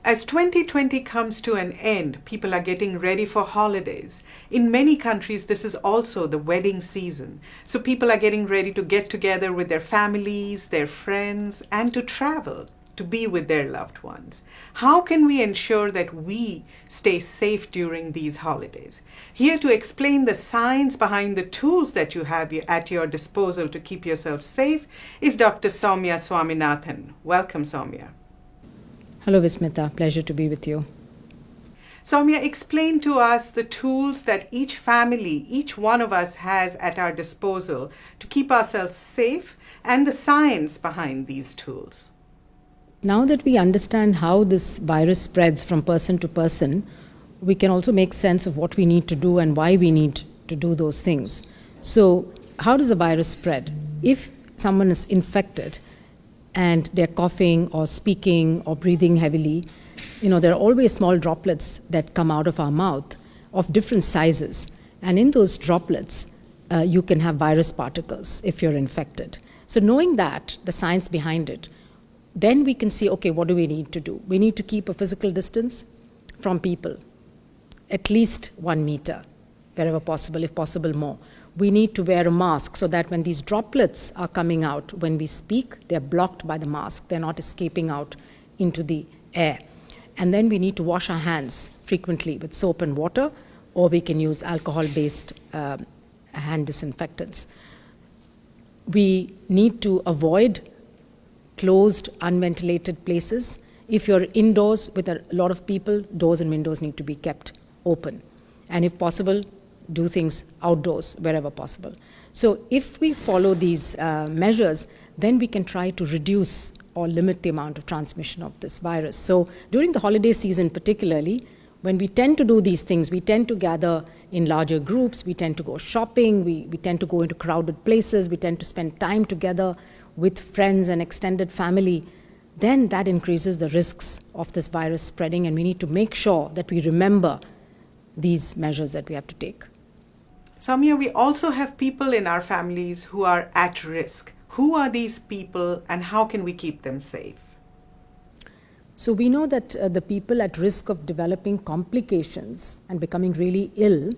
As 2020 comes to an end, people are getting ready for holidays. In many countries, this is also the wedding season. So people are getting ready to get together with their families, their friends, and to travel, to be with their loved ones. How can we ensure that we stay safe during these holidays? Here to explain the science behind the tools that you have at your disposal to keep yourself safe is Dr. Soumya Swaminathan. Welcome, Soumya. Hello, Vismita. Pleasure to be with you. Soumya, explain to us the tools that each family, each one of us has at our disposal to keep ourselves safe and the science behind these tools. Now that we understand how this virus spreads from person to person, we can also make sense of what we need to do and why we need to do those things. So, how does a virus spread? If someone is infected, and they're coughing or speaking or breathing heavily, there are always small droplets that come out of our mouth of different sizes. And in those droplets, you can have virus particles if you're infected. So knowing that, the science behind it, then we can see, okay, what do we need to do? We need to keep a physical distance from people, at least 1 meter, wherever possible, if possible more. We need to wear a mask so that when these droplets are coming out, when we speak, they're blocked by the mask. They're not escaping out into the air. And then we need to wash our hands frequently with soap and water, or we can use alcohol-based hand disinfectants. We need to avoid closed, unventilated places. If you're indoors with a lot of people, doors and windows need to be kept open. And if possible, do things outdoors wherever possible. So if we follow these measures, then we can try to reduce or limit the amount of transmission of this virus. So during the holiday season particularly, when we tend to do these things, we tend to gather in larger groups, we tend to go shopping, we tend to go into crowded places, we tend to spend time together with friends and extended family, then that increases the risks of this virus spreading, and we need to make sure that we remember these measures that we have to take. Soumya, we also have people in our families who are at risk. Who are these people and how can we keep them safe? So we know that the people at risk of developing complications and becoming really ill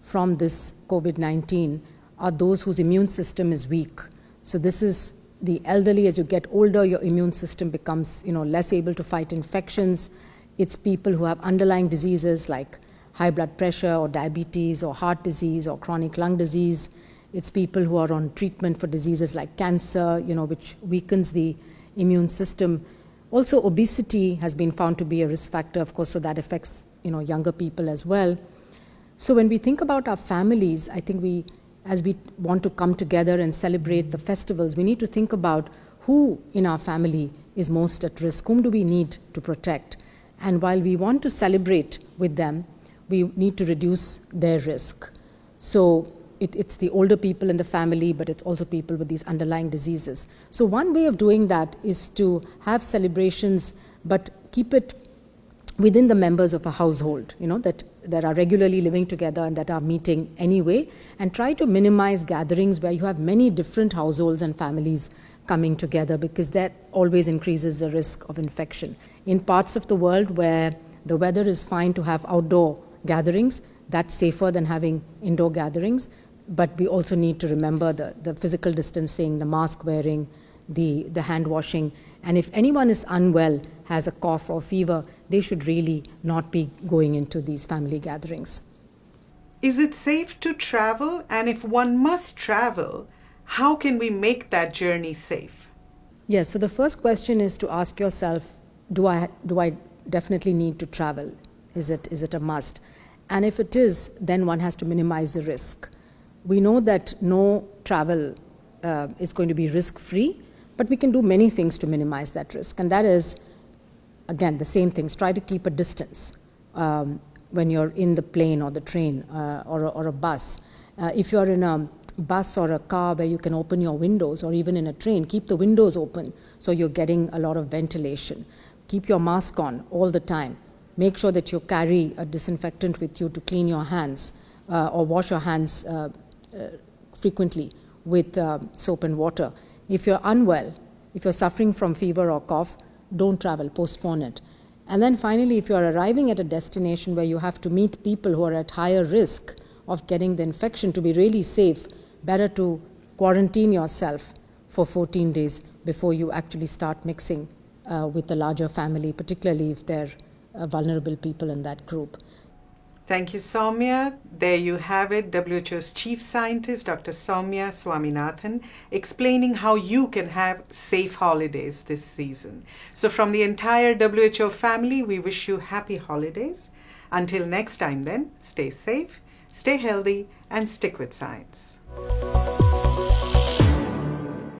from this COVID-19 are those whose immune system is weak. So this is the elderly. As you get older, your immune system becomes less able to fight infections. It's people who have underlying diseases like high blood pressure or diabetes or heart disease or chronic lung disease. It's people who are on treatment for diseases like cancer, which weakens the immune system. Also, obesity has been found to be a risk factor, of course, so that affects, younger people as well. So when we think about our families, I think as we want to come together and celebrate the festivals, we need to think about who in our family is most at risk, whom do we need to protect. And while we want to celebrate with them, we need to reduce their risk. So it's the older people in the family, but it's also people with these underlying diseases. So one way of doing that is to have celebrations, but keep it within the members of a household, that are regularly living together and that are meeting anyway, and try to minimize gatherings where you have many different households and families coming together, because that always increases the risk of infection. In parts of the world where the weather is fine to have outdoor gatherings, that's safer than having indoor gatherings. But we also need to remember the physical distancing, the mask wearing, the hand washing. And if anyone is unwell, has a cough or fever, they should really not be going into these family gatherings. Is it safe to travel? And if one must travel, how can we make that journey safe? Yes, so the first question is to ask yourself, do I definitely need to travel? Is it a must? And if it is, then one has to minimize the risk. We know that no travel is going to be risk-free, but we can do many things to minimize that risk. And that is, again, the same things. Try to keep a distance when you're in the plane or the train or a bus. If you're in a bus or a car where you can open your windows, or even in a train, keep the windows open so you're getting a lot of ventilation. Keep your mask on all the time. Make sure that you carry a disinfectant with you to clean your hands or wash your hands frequently with soap and water. If you're unwell, if you're suffering from fever or cough, don't travel, postpone it. And then finally, if you're arriving at a destination where you have to meet people who are at higher risk of getting the infection, to be really safe, better to quarantine yourself for 14 days before you actually start mixing with the larger family, particularly if they're vulnerable people in that group. Thank you, Soumya. There you have it, WHO's Chief Scientist, Dr. Soumya Swaminathan, explaining how you can have safe holidays this season. So from the entire WHO family, we wish you happy holidays. Until next time then, stay safe, stay healthy, and stick with science.